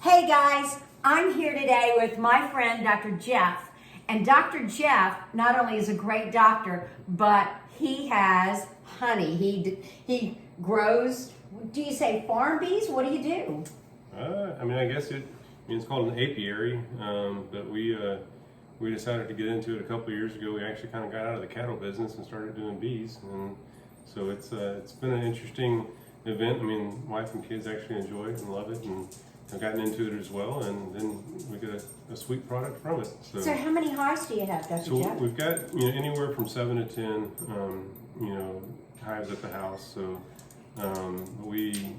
Hey guys, I'm here today with my friend Dr. Jeff. And Dr. Jeff not only is a great doctor, but he has honey. He grows, do you say farm bees? What do you do? I guess it's called an apiary, but we decided to get into it a couple of years ago. We actually kind of got out of the cattle business and started doing bees, and so it's been an interesting event. I mean, wife and kids actually enjoy it and love it, and have gotten into it as well, and then we get a sweet product from it. So how many hives do you have, Dr. So Jeff? we've got anywhere from 7 to 10 hives at the house. So we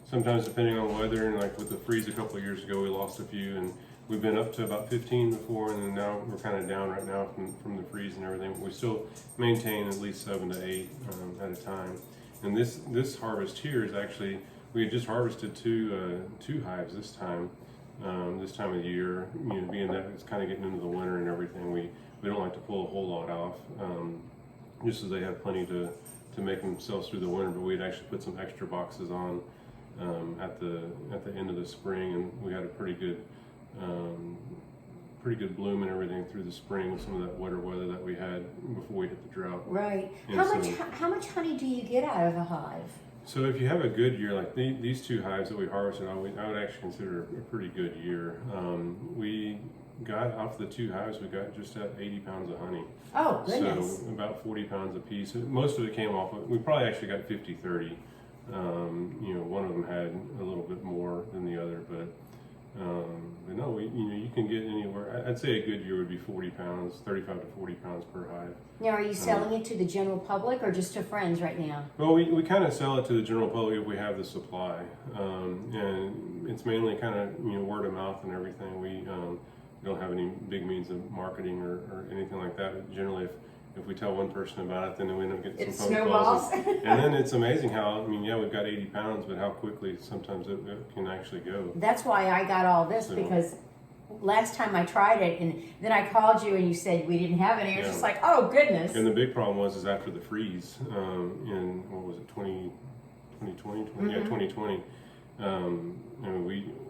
sometimes depending on weather, and like with the freeze a couple of years ago, we lost a few, and we've been up to about 15 before, and then now we're kind of down right now from the freeze and everything. But we still maintain at least 7 to 8 at a time. And this harvest here is actually, we had just harvested two hives this time of the year. Being that it's kind of getting into the winter and everything, we don't like to pull a whole lot off, just as they have plenty to make themselves through the winter. But we'd actually put some extra boxes on at the end of the spring, and we had a pretty good bloom and everything through the spring with some of that wetter weather that we had before we hit the drought. Right. And How much honey do you get out of a hive? So if you have a good year, like these two hives that we harvested, I would actually consider a pretty good year. We got off the two hives, we got just at 80 pounds of honey. Oh, goodness. So about 40 pounds a piece. Most of it came off, we probably actually got 50, 30. One of them had a little bit more than the other, but no, you can get anywhere. I'd say a good year would be 40 pounds, 35 to 40 pounds per hive. Now, are you selling it to the general public or just to friends right now? Well, we kind of sell it to the general public if we have the supply, and it's mainly kind of word of mouth and everything. We don't have any big means of marketing or anything like that. But generally, if we tell one person about it, then we end up getting some phone calls. And then it's amazing how, we've got 80 pounds, but how quickly sometimes it can actually go. That's why I got all this, because last time I tried it, and then I called you and you said we didn't have any. It was just like, oh goodness. And the big problem was after the freeze in, what was it, 2020? Yeah, 2020.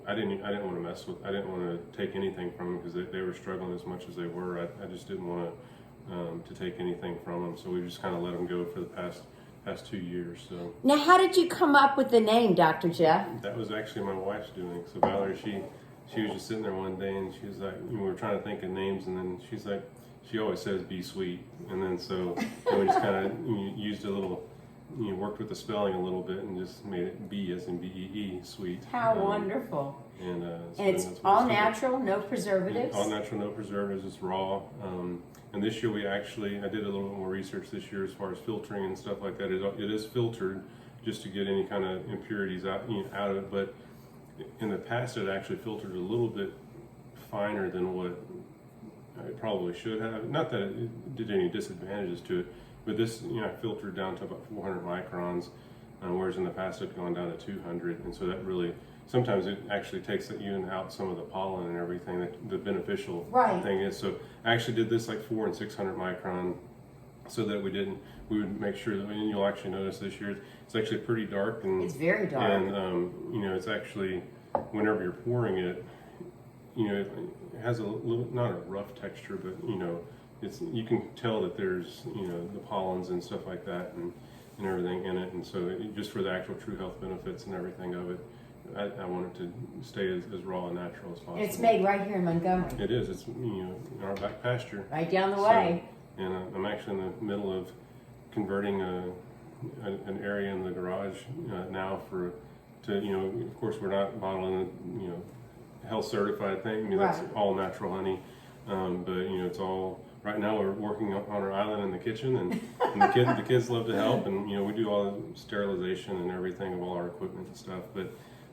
I didn't want to mess with. I didn't want to take anything from them because they were struggling as much as they were. I just didn't want to take anything from them. So we just kind of let them go for the past 2 years. So now, how did you come up with the name, Dr. Jeff? that was actually my wife's doing. So Valerie, she was just sitting there one day, and she was like, we were trying to think of names, and then she's like, she always says "be sweet," and then so we just kind of used a little. Worked with the spelling a little bit and just made it B as in BEE, sweet. How wonderful. And it's all natural, no preservatives? All natural, no preservatives, it's raw. And this year I did a little bit more research this year as far as filtering and stuff like that. It is filtered just to get any kind of impurities out of it, but in the past it actually filtered a little bit finer than what it probably should have. Not that it did any disadvantages to it, but this, filtered down to about 400 microns, whereas in the past it had gone down to 200, and so that really, sometimes it actually takes out some of the pollen and everything that the beneficial thing is. So I actually did this like 400 and 600 micron, so that we would make sure that, and you'll actually notice this year, it's actually pretty dark. And it's very dark. And, it's actually, whenever you're pouring it, it has a little, not a rough texture, but, you can tell that there's the pollens and stuff like that and everything in it, and so just for the actual true health benefits and everything of it, I want it to stay as raw and natural as possible. And it's made right here in Montgomery. It is. It's in our back pasture. Right down the way. And I'm actually in the middle of converting an area in the garage now of course we're not bottling health certified thing. That's all natural honey, but it's all. Right now we're working on our island in the kitchen, and the kids love to help, and we do all the sterilization and everything of all our equipment and stuff. But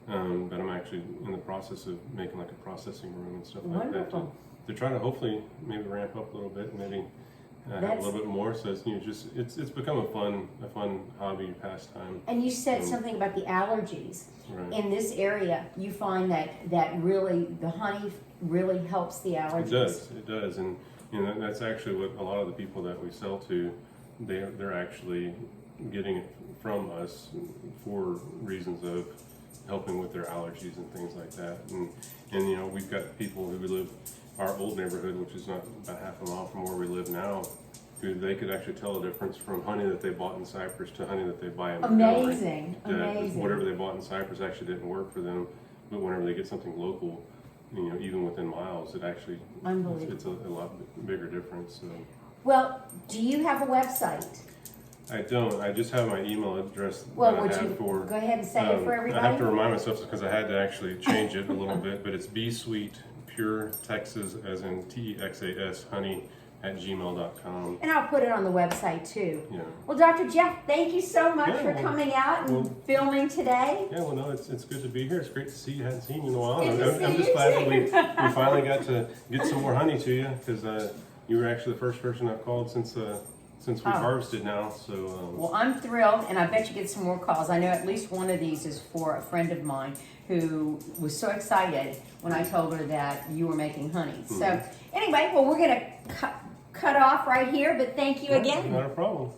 I'm actually in the process of making like a processing room and stuff like that to try to hopefully maybe ramp up a little bit, maybe have a little bit more. So it's become a fun hobby, pastime. And you said something about the allergies. Right. In this area, you find that really the honey really helps the allergies. It does, and that's actually what a lot of the people that we sell to, they're actually getting it from us for reasons of helping with their allergies and things like that. And you know, we've got people who live our old neighborhood, which is not about half a mile from where we live now, who they could actually tell the difference from honey that they bought in Cyprus to honey that they buy in Montgomery. Amazing, That amazing. whatever they bought in Cyprus actually didn't work for them, but whenever they get something local, you know, even within miles, it actually it's a lot bigger difference. So. Well, do you have a website? I don't. I just have my email address Well, that would I have you for. go ahead and say it for everybody? I have to remind myself because I had to actually change it a little bit, but it's beesweetpuretexas, as in TEXAS, honey @gmail.com. And I'll put it on the website too. Yeah. Well, Dr. Jeff, thank you so much for well, coming out and filming today. Yeah, well, no, it's good to be here. It's great to see you. Hadn't seen you in a while. Good to I'm see just you glad too. that we finally got to get some more honey to you because you were actually the first person I've called since we've harvested now. So. Well, I'm thrilled, and I bet you get some more calls. I know at least one of these is for a friend of mine who was so excited when I told her that you were making honey. Mm-hmm. So anyway, well, we're going to cut off right here, but thank you again. Not a problem.